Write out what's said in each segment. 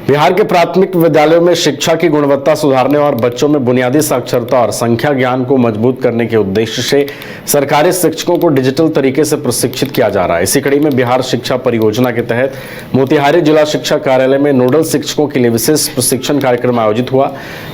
बिहार के प्राथमिक विद्यालयों में शिक्षा की गुणवत्ता सुधारने और बच्चों में बुनियादी साक्षरता और संख्या ज्ञान को मजबूत करने के उद्देश्य से सरकारी शिक्षकों को डिजिटल तरीके से प्रशिक्षित किया जा रहा है। इसी कड़ी में बिहार शिक्षा परियोजना के तहत मोतिहारी जिला शिक्षा कार्यालय में नोडल शिक्षकों के लिए विशेष प्रशिक्षण कार्यक्रम आयोजित हुआ।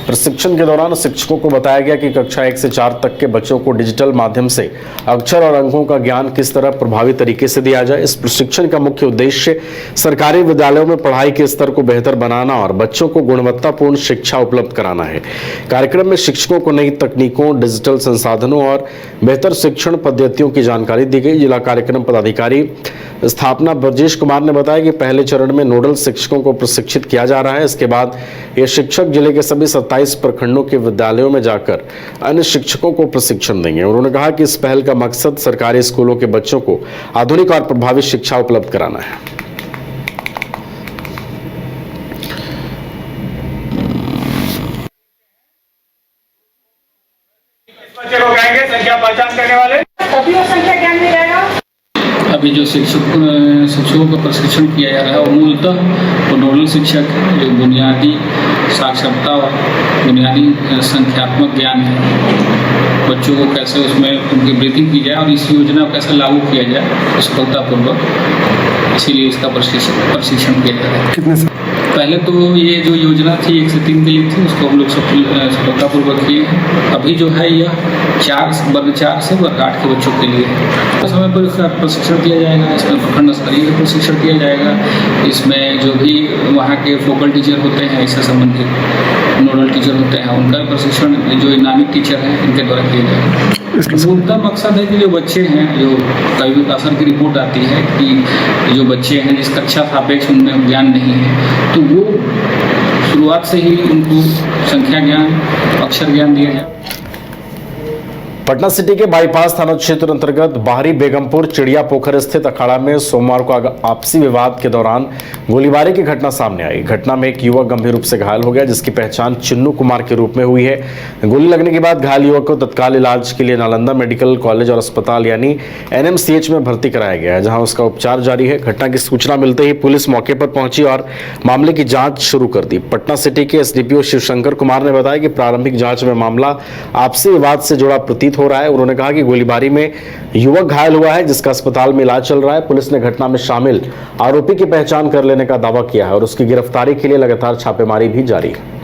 प्रशिक्षण के दौरान शिक्षकों को बताया गया कि कक्षा 1 से 4 तक के बच्चों को डिजिटल माध्यम से अक्षर और अंकों का ज्ञान किस तरह प्रभावी तरीके से दिया जाए। इस प्रशिक्षण का मुख्य उद्देश्य सरकारी विद्यालयों में पढ़ाई के स्तर को बेहतर बनाना और बच्चों को गुणवत्तापूर्ण शिक्षा उपलब्ध कराना है। कार्यक्रम में शिक्षकों को नई तकनीकों, डिजिटल संसाधनों और बेहतर शिक्षण पद्धतियों की जानकारी दी गई। जिला कार्यक्रम पदाधिकारी स्थापना ब्रजेश कुमार ने बताया कि पहले चरण में नोडल शिक्षकों को प्रशिक्षित किया जा रहा है। इसके बाद ये शिक्षक जिले के सभी 27 प्रखंडों के विद्यालयों में जाकर अन्य शिक्षकों को प्रशिक्षण देंगे। उन्होंने कहा कि इस पहल का मकसद सरकारी स्कूलों के बच्चों को आधुनिक और प्रभावी शिक्षा उपलब्ध कराना है। बच्चे को कहेंगे संख्या पहचान करने वाले, तभी वो संख्या ज्ञान में जाएगा। अभी जो शिक्षकों का प्रशिक्षण किया जा रहा है और मूलतः वो नोडल शिक्षक जो बुनियादी साक्षरता और बुनियादी संख्यात्मक ज्ञान है, बच्चों को कैसे उसमें उनकी वृद्धि की जाए और इस योजना को कैसे लागू किया जाए सफलतापूर्वक, इसीलिए इसका प्रशिक्षण किया जा रहा है। कितने पहले तो ये जो योजना थी 1 से 3 के लिए थी, उसको हम लोग सफलतापूर्वक किए हैं। अभी जो है यह वर्ग 4 से वर्ग 8 के बच्चों के लिए है। समय पर इसका प्रशिक्षण किया जाएगा। इसमें प्रखंड स्तरीय प्रशिक्षण किया जाएगा। इसमें जो भी वहाँ के फोकल टीचर होते हैं, इससे संबंधित नोडल टीचर होते हैं, उनका प्रशिक्षण जो नामित टीचर हैं इनके द्वारा किया जाएगा। मूलतः मकसद है कि जो बच्चे हैं, जो कभी असर की रिपोर्ट आती है कि जो बच्चे हैं जिस कक्षा सापेक्ष उनमें ज्ञान नहीं है, तो वो शुरुआत से ही उनको संख्या ज्ञान, अक्षर ज्ञान दिया जाए। पटना सिटी के बाईपास थाना क्षेत्र अंतर्गत बाहरी बेगमपुर चिड़िया पोखर स्थित अखाड़ा में सोमवार को आपसी विवाद के दौरान गोलीबारी की घटना सामने आई। घटना में एक युवक गंभीर रूप से घायल हो गया, जिसकी पहचान चिन्नू कुमार के रूप में हुई है। गोली लगने के बाद घायल युवक को तत्काल इलाज के लिए नालंदा मेडिकल कॉलेज और अस्पताल यानी NMCH में भर्ती कराया गया है, जहाँ उसका उपचार जारी है। घटना की सूचना मिलते ही पुलिस मौके पर पहुंची और मामले की जाँच शुरू कर दी। पटना सिटी के SDPO शिवशंकर कुमार ने बताया कि प्रारंभिक जाँच में मामला आपसी विवाद से जुड़ा प्रतीत हो रहा है। उन्होंने कहा कि गोलीबारी में युवक घायल हुआ है, जिसका अस्पताल में इलाज चल रहा है। पुलिस ने घटना में शामिल आरोपी की पहचान कर लेने का दावा किया है और उसकी गिरफ्तारी के लिए लगातार छापेमारी भी जारी है।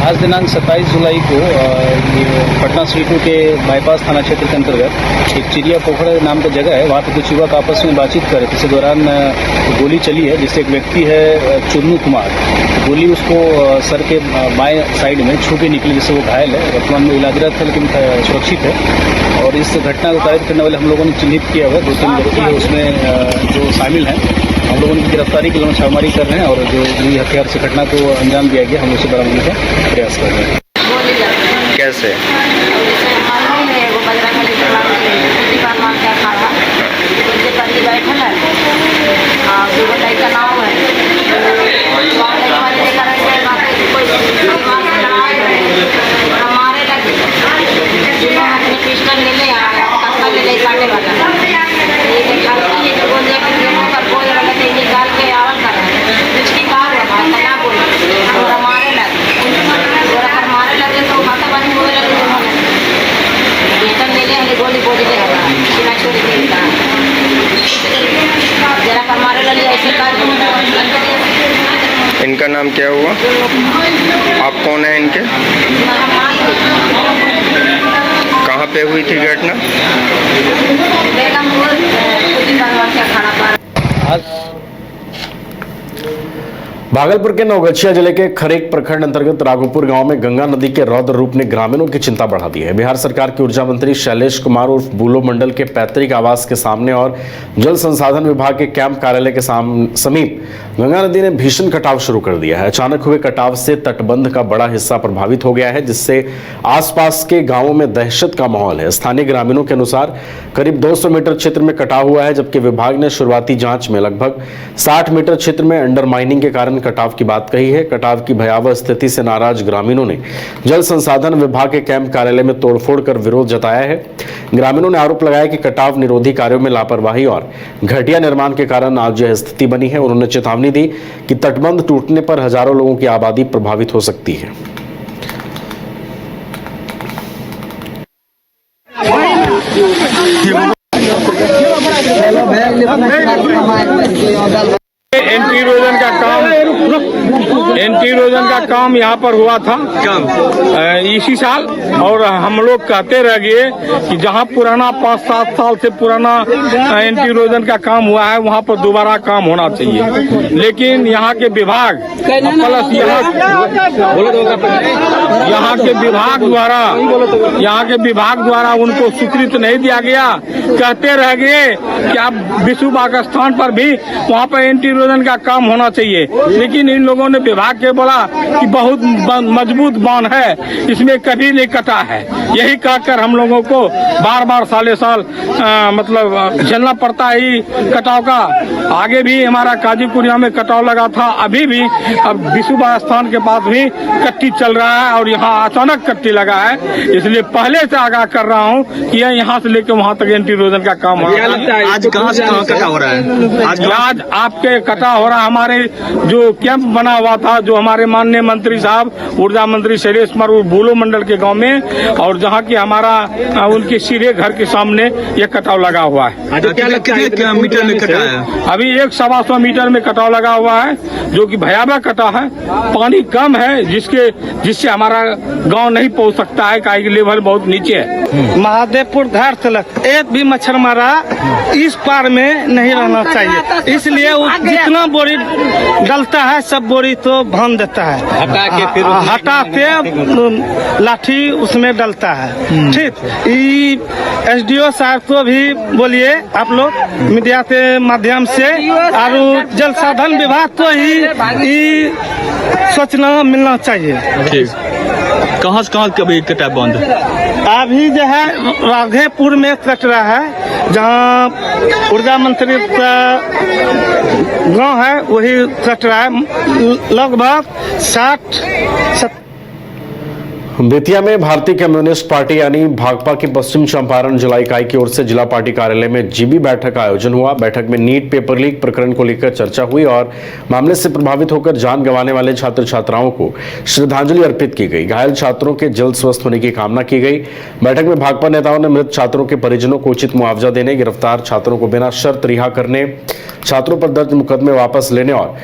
आज दिनांक 27 जुलाई को पटना सिटी के बाईपास थाना क्षेत्र के अंतर्गत एक चिड़िया पोखर नाम का जगह है, वहाँ पर कुछ युवक आपस में बातचीत कर रहे थे। इस दौरान गोली चली है, जिससे एक व्यक्ति है चिन्नू कुमार, गोली उसको सर के बाएं साइड में छू के निकली, जिससे वो घायल है। वर्तमान में इलाजरत है लेकिन सुरक्षित है। और इस घटना को तारीफ करने वाले हम लोगों ने चिन्हित किया हुआ 2-3 व्यक्ति है उसमें जो शामिल हैं। हम लोगों ने गिरफ्तारी के लिए छापेमारी कर रहे हैं और जो हथियार से घटना को अंजाम दिया गया, हम उसे बरामद का प्रयास कर रहे हैं। कैसे इनका नाम क्या हुआ? आप कौन है इनके? कहाँ पे हुई थी घटना? भागलपुर के नवगछिया जिले के खरेक प्रखंड अंतर्गत राघोपुर गांव में गंगा नदी के रौद्र रूप ने ग्रामीणों की चिंता बढ़ा दी है। बिहार सरकार के ऊर्जा मंत्री शैलेश कुमार उर्फ बुलो मंडल के पैतृक आवास के सामने और जल संसाधन विभाग के कैंप कार्यालय के समीप गंगा नदी ने भीषण कटाव शुरू कर दिया है। अचानक हुए कटाव से तटबंध का बड़ा हिस्सा प्रभावित हो गया है, जिससे आसपास के गांवों में दहशत का माहौल है। स्थानीय ग्रामीणों के अनुसार करीब 200 मीटर क्षेत्र में कटाव हुआ है, जबकि विभाग ने शुरुआती जांच में लगभग 60 मीटर क्षेत्र में अंडरमाइनिंग के कारण कटाव की बात कही है। कटाव की भयावह स्थिति से नाराज ग्रामीणों ने जल संसाधन विभाग के कैंप कार्यालय में तोड़फोड़ कर विरोध जताया है। ग्रामीणों ने आरोप लगाया कि कटाव निरोधी कार्यों में लापरवाही और घटिया निर्माण के कारण आज यह स्थिति बनी है। उन्होंने चेतावनी दी कि तटबंध टूटने पर हजारों लोगों की आबादी प्रभावित हो सकती है। एंटी इरोजन का काम यहाँ पर हुआ था इसी साल, और हम लोग कहते रह गए कि जहाँ पुराना 5-7 साल से पुराना एंटी इरोजन का काम हुआ है वहाँ पर दोबारा काम होना चाहिए। लेकिन यहाँ के विभाग प्लस यहाँ के विभाग द्वारा उनको स्वीकृत नहीं दिया गया। कहते रह गए कि अब विश्व बाघ स्थान पर भी वहाँ पर एंटी इरोजन का काम होना चाहिए, लेकिन इन लोगों ने विभाग के बोला कि बहुत मजबूत बांध है, इसमें कभी नहीं कटा है। यही कहकर हम लोगों को बार बार साले साल मतलब झेलना पड़ता है ही कटाव का। आगे भी हमारा काजीपुरिया में कटाव लगा था, अभी भी अब विशुभा स्थान के पास भी कट्टी चल रहा है और यहाँ अचानक कट्टी लगा है। इसलिए पहले से आगाह कर रहा हूँ कि यहाँ से लेकर वहाँ तक एंटी इरोजन का काम होना चाहिए। आज कहाँ से कहाँ कटा हो रहा है? आज आपके कटा हो रहा, हमारे जो कैंप बना हुआ था, जो हमारे माननीय मंत्री साहब ऊर्जा मंत्री शैलेश कुमार बुलो मंडल के गांव में, और जहां की हमारा उनके सीधे घर के सामने ये कटाव लगा हुआ है। क्या मीटर में कटा है? अभी 100-125 मीटर में कटाव लगा हुआ है, जो कि भयावह कटा है। पानी कम है जिससे हमारा गांव नहीं पहुंच सकता है, का लेवल बहुत नीचे है। महादेवपुर धार तलक एक भी मच्छर मारा इस पार में नहीं रहना चाहिए, इसलिए जितना बोरी डलता है सब बोरी तो भान देता है, हटा के लाठी उसमें डलता है। ठीक, एसडीओ साहब को भी बोलिए आप लोग मीडिया के माध्यम से, और जल साधन विभाग को ही सोचना मिलना चाहिए। कहाँ से कहाँ कभी कटा बंद? अभी जो है राधेपुर में कट रहा है, जहाँ ऊर्जा मंत्री का गांव है वही कट रहा है। लगभग 60-70 बेतिया में भारतीय कम्युनिस्ट पार्टी यानी भाकपा की पश्चिम चंपारण जिला इकाई की ओर से जिला पार्टी कार्यालय में जीबी बैठक का आयोजन हुआ। बैठक में नीट पेपर लीक प्रकरण को लेकर चर्चा हुई और मामले से प्रभावित होकर जान गंवाने वाले छात्र छात्राओं को श्रद्धांजलि अर्पित की गई। घायल छात्रों के जल्द स्वस्थ होने की कामना की गई। बैठक में भाकपा नेताओं ने मृत छात्रों के परिजनों को उचित मुआवजा देने, गिरफ्तार छात्रों को बिना शर्त रिहा करने, छात्रों पर दर्ज मुकदमे वापस लेने और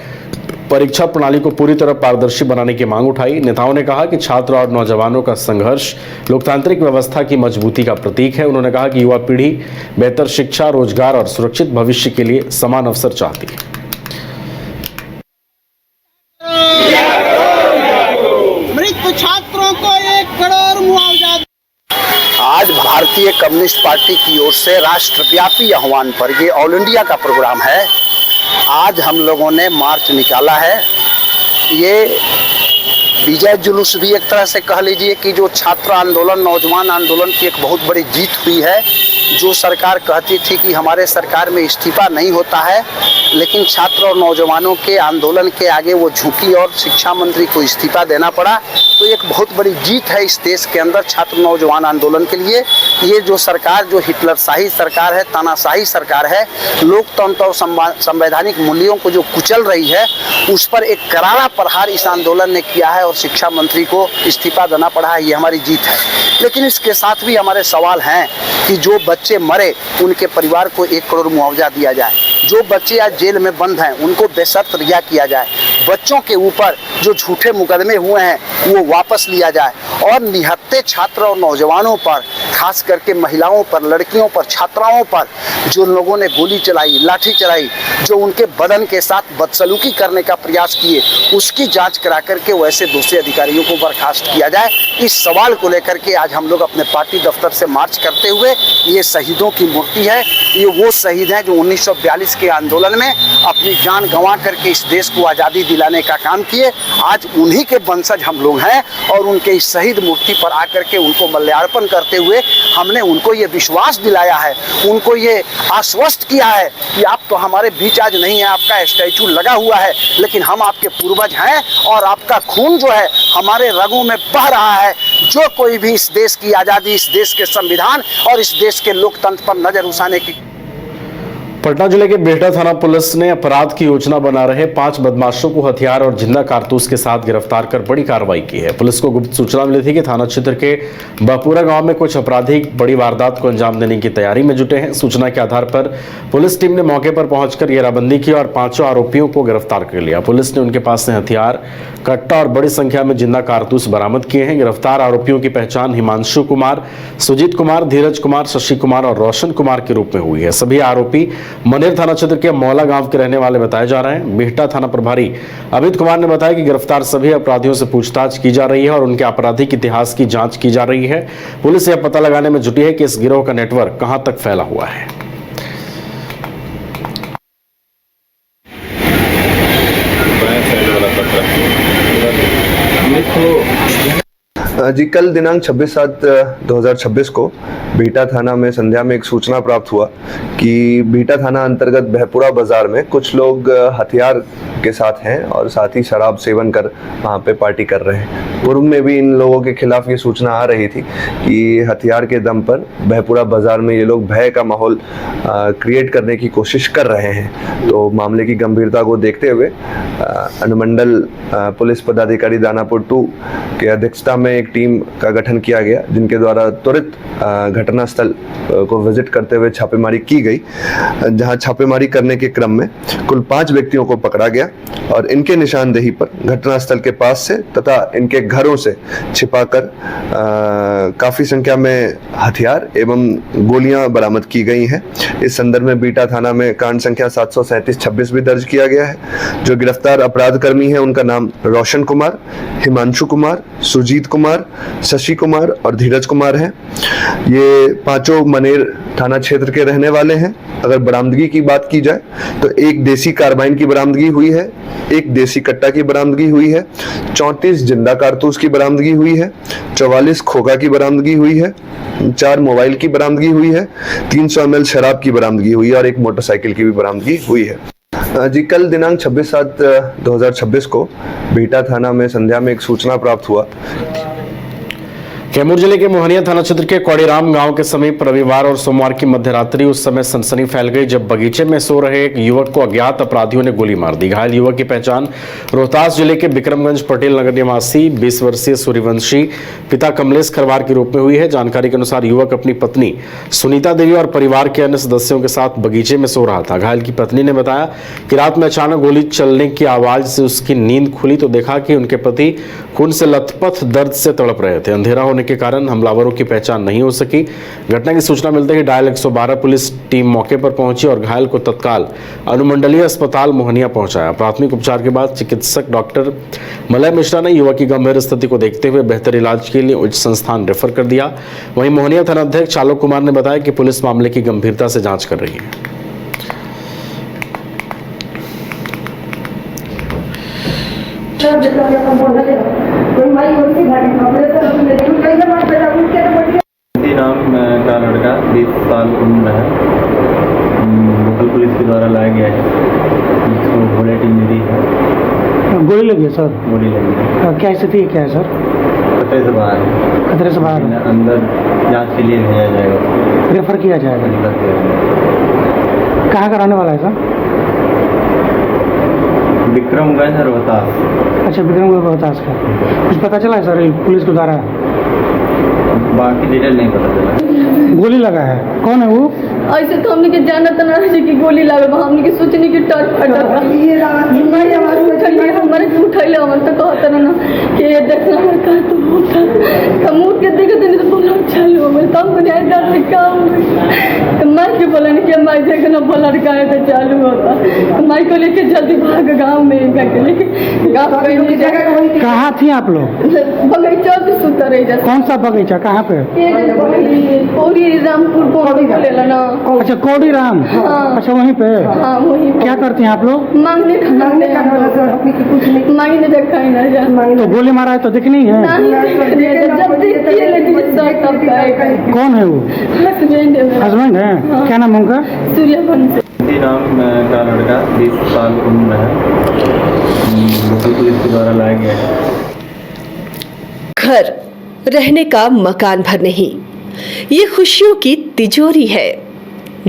परीक्षा प्रणाली को पूरी तरह पारदर्शी बनाने की मांग उठाई। नेताओं ने कहा कि छात्र और नौजवानों का संघर्ष लोकतांत्रिक व्यवस्था की मजबूती का प्रतीक है। उन्होंने कहा कि युवा पीढ़ी बेहतर शिक्षा, रोजगार और सुरक्षित भविष्य के लिए समान अवसर चाहती है। मृत छात्रों को 1 करोड़ मुआवजा। आज भारतीय कम्युनिस्ट पार्टी की ओर से राष्ट्रव्यापी आह्वान पर ये ऑल इंडिया का प्रोग्राम है। आज हम लोगों ने मार्च निकाला है। ये विजय जुलूस भी एक तरह से कह लीजिए कि जो छात्र आंदोलन, नौजवान आंदोलन की एक बहुत बड़ी जीत हुई है। जो सरकार कहती थी कि हमारे सरकार में इस्तीफा नहीं होता है, लेकिन छात्र और नौजवानों के आंदोलन के आगे वो झुकी और शिक्षा मंत्री को इस्तीफा देना पड़ा। तो एक बहुत बड़ी जीत है इस देश के अंदर छात्र नौजवान आंदोलन के लिए। ये जो सरकार, जो हिटलरशाही सरकार है, तानाशाही सरकार है, लोकतंत्र और संवैधानिक मूल्यों को जो कुचल रही है, उस पर एक करारा प्रहार इस आंदोलन ने किया है और शिक्षा मंत्री को इस्तीफा देना पड़ा है। ये हमारी जीत है। लेकिन इसके साथ भी हमारे सवाल हैं कि जो बच्चे मरे उनके परिवार को 1 करोड़ मुआवजा दिया जाए। जो बच्चे आज जेल में बंद हैं उनको बेशर्त रिहा किया जाए। बच्चों के ऊपर जो झूठे मुकदमे हुए हैं वो वापस लिया जाए और निहत्थे छात्र और नौजवानों पर, खास करके महिलाओं पर, लड़कियों पर, छात्राओं पर जो लोगों ने गोली चलाई, लाठी चलाई, जो उनके बदन के साथ बदसलूकी करने का प्रयास किए, उसकी जांच करा करके वैसे दूसरे अधिकारियों को बर्खास्त किया जाए। इस सवाल को लेकर के आज हम लोग अपने पार्टी दफ्तर से मार्च करते हुए, ये शहीदों की मूर्ति है ये वो शहीद हैं जो 1942 के आंदोलन में अपनी जान गंवा करके इस देश को आज़ादी दिलाने का काम किए। आज उन्हीं के वंशज हम लोग हैं और उनके इस शहीद मूर्ति पर आकर के उनको माल्यार्पण करते हुए हमने उनको ये विश्वास दिलाया है, उनको ये आश्वस्त किया है कि आप तो हमारे बीच आज नहीं है, आपका स्टैचू लगा हुआ है, लेकिन हम आपके पूर्वज हैं और आपका खून जो है हमारे रगों में बह रहा है। जो कोई भी इस देश की आज़ादी, इस देश के संविधान और इस देश के लोकतंत्र पर नजर उठाने की पटना जिले के बिहटा थाना पुलिस ने अपराध की योजना बना रहे 5 बदमाशों को हथियार और जिंदा कारतूस के साथ गिरफ्तार कर बड़ी कार्रवाई की है। पुलिस को गुप्त सूचना मिली थी कि थाना क्षेत्र के बापुरा गांव में कुछ अपराधी बड़ी वारदात को अंजाम देने की तैयारी में जुटे हैं। सूचना के आधार पर पुलिस टीम ने मौके पर पहुंचकर घेराबंदी की और 5 आरोपियों को गिरफ्तार कर लिया। पुलिस ने उनके पास से हथियार, कट्टा और बड़ी संख्या में जिंदा कारतूस बरामद किए हैं। गिरफ्तार आरोपियों की पहचान हिमांशु कुमार, सुजीत कुमार, धीरज कुमार, शशि कुमार और रोशन कुमार के रूप में हुई है। सभी आरोपी मनेर थाना क्षेत्र के मौला गांव के रहने वाले बताए जा रहे हैं। बिहटा थाना प्रभारी अमित कुमार ने बताया कि गिरफ्तार सभी अपराधियों से पूछताछ की जा रही है और उनके आपराधिक इतिहास की जांच की जा रही है। पुलिस यह पता लगाने में जुटी है कि इस गिरोह का नेटवर्क कहां तक फैला हुआ है। जी, कल दिनांक 26/7/2026 को बिहटा थाना में संध्या में एक सूचना प्राप्त हुआ कि बिहटा थाना अंतर्गत बहपुरा बाजार में कुछ लोग हथियार के साथ हैं और साथ ही शराब सेवन कर वहाँ पे पार्टी कर रहे हैं। पूर्व में भी इन लोगों के खिलाफ ये सूचना आ रही थी कि हथियार के दम पर बहपुरा बाजार में ये लोग भय का माहौल क्रिएट करने की कोशिश कर रहे हैं। तो मामले की गंभीरता को देखते हुए अनुमंडल पुलिस पदाधिकारी दानापुर 2 के अध्यक्षता में एक टीम का गठन किया गया, जिनके द्वारा त्वरित घटनास्थल को विजिट करते हुए छापेमारी की गई, जहां छापेमारी करने के क्रम में कुल 5 व्यक्तियों को पकड़ा गया और इनके निशानदेही पर घटनास्थल के पास से तथा इनके घरों से छिपाकर काफी संख्या में हथियार एवं गोलियां बरामद की गई हैं। इस संदर्भ में बिहटा थाना में कांड संख्या 737/26 भी दर्ज किया गया है। जो गिरफ्तार अपराधकर्मी है उनका नाम रोशन कुमार, हिमांशु कुमार, सुजीत कुमार, शशि कुमार और धीरज कुमार है। ये पांचों मनेर थाना क्षेत्र के रहने वाले हैं। अगर बरामदगी की बात की जाए तो एक देसी कार्बाइन की बरामदगी हुई है, एक देसी कट्टा की बरामदगी हुई है, 34 जिंदा कारतूस की बरामदगी हुई है, 44 खोखा की बरामदगी हुई है, 4 मोबाइल की बरामदगी हुई है, 300 ml शराब की बरामदगी हुई है और एक मोटरसाइकिल की भी बरामदगी हुई है। जी, कल दिनांक 26/7/2026 को बिहटा थाना में संध्या में एक सूचना प्राप्त हुआ। कैमूर जिले के मोहनिया थाना क्षेत्र के कौड़ीराम गांव के समीप रविवार और सोमवार की मध्यरात्रि उस समय सनसनी फैल गई जब बगीचे में सो रहे एक युवक को अज्ञात अपराधियों ने गोली मार दी। घायल युवक की पहचान रोहतास जिले के विक्रमगंज पटेल नगर निवासी 20 वर्षीय सूर्यवंशी पिता कमलेश खरवार के रूप में हुई है। जानकारी के अनुसार युवक अपनी पत्नी सुनीता देवी और परिवार के अन्य सदस्यों के साथ बगीचे में सो रहा था। घायल की पत्नी ने बताया कि रात में अचानक गोली चलने की आवाज से उसकी नींद खुली तो देखा कि उनके पति खून से लथपथ दर्द से तड़प रहे थे। अंधेरा होने के कारण हमलावरों की पहचान नहीं हो सकी। घटना की सूचना मिलते ही डायल 112 पुलिस टीम मौके पर पहुंची और घायल को तत्काल अनुमंडलीय अस्पताल मोहनिया पहुंचाया। प्राथमिक उपचार के बाद चिकित्सक डॉक्टर मलय मिश्रा ने युवक की गंभीर स्थिति को देखते हुए बेहतर इलाज के लिए उच्च संस्थान रेफर कर दिया। वहीं मोहनिया थाना अध्यक्ष आलोक कुमार ने बताया कि पुलिस मामले की गंभीरता से जांच कर रही है। नाम का लड़का 20 साल उम्र है, लोकल पुलिस के द्वारा लाया गया है, जिसको बुलेटिन मिली है। गोली लगी है सर? गोली लगी है। क्या स्थिति है, क्या है सर? खतरे से बाहर है। खतरे से बाहर है। अंदर जांच के लिए भेजा जाएगा, रेफर किया जाएगा। रेफर किया जाएगा। कहाँ का रहने वाला है सर? विक्रमगंज रोहतास। अच्छा, विक्रमगंज रोहतास का। कुछ पता चला है सर पुलिस के द्वारा? बाकी डिटेल नहीं पता चला। गोली लगा है, कौन है वो? ऐसे तो हमने के जाना तो ना है कि गोली लागल बा, हमने के सोचनी कि टच फटा था। नहीं हमारे उठैले, हमारे उठैले हमन तो कहत ना कि ये देखना है का तो होता। कमूर के देखत नहीं तो बोला चलो मैं तब बने डर से काम। माई के बोला नहीं कि माई देखना बोला लड़का तो चालू होता, माई को लेके जल्दी भाग गाँव में लेके गाँव जगह कहाँ थी आप लोग? बगीचा भी सुता रही जाता। कौन सा बगीचा, कहाँ पे? पूरी रामपुर पौड़ी को ले लेना। अच्छा कोडी राम। हाँ। अच्छा वहीं पे। हाँ वही। क्या करते हैं आप लोग? मांगने मांगने देखा ही ना जा। तो गोली मारा है तो दिखनी है। जब देखती है लेकिन तब कौन है वो? हस्बैंड है। क्या नाम है उनका? सूर्यवंश नाम का लड़का 20 साल उम्र है, मुंबई पुलिस के द्वारा लाया गया है। घर रहने का मकान भर नहीं, ये खुशियों की तिजोरी है।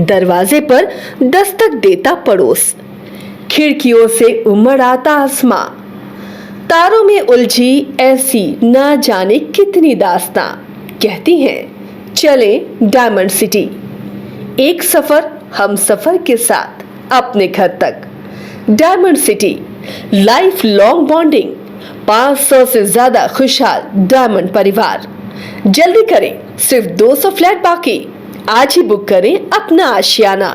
दरवाजे पर दस्तक देता पड़ोस, खिड़कियों से उमड़ आता आसमां, तारों में उलझी ऐसी ना जाने कितनी दास्तां। कहती हैं चले डायमंड सिटी, एक सफर हम सफर के साथ अपने घर तक। Diamond city life long bonding, 500 से ज्यादा खुशहाल डायमंड परिवार। जल्दी करें, सिर्फ 200 फ्लैट बाकी। आज ही बुक करें अपना आशियाना।